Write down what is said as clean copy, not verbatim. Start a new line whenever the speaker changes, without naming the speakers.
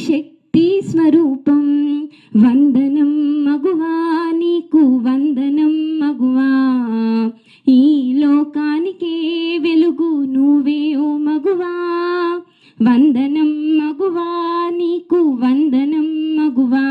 శక్తి స్వరూపం వందనం మగువా నీకు వందనం మగువా ఈ లోకానికే వెలుగు నువ్వే ఓ మగువా వందనం మగువా నీకు వందనం మగువా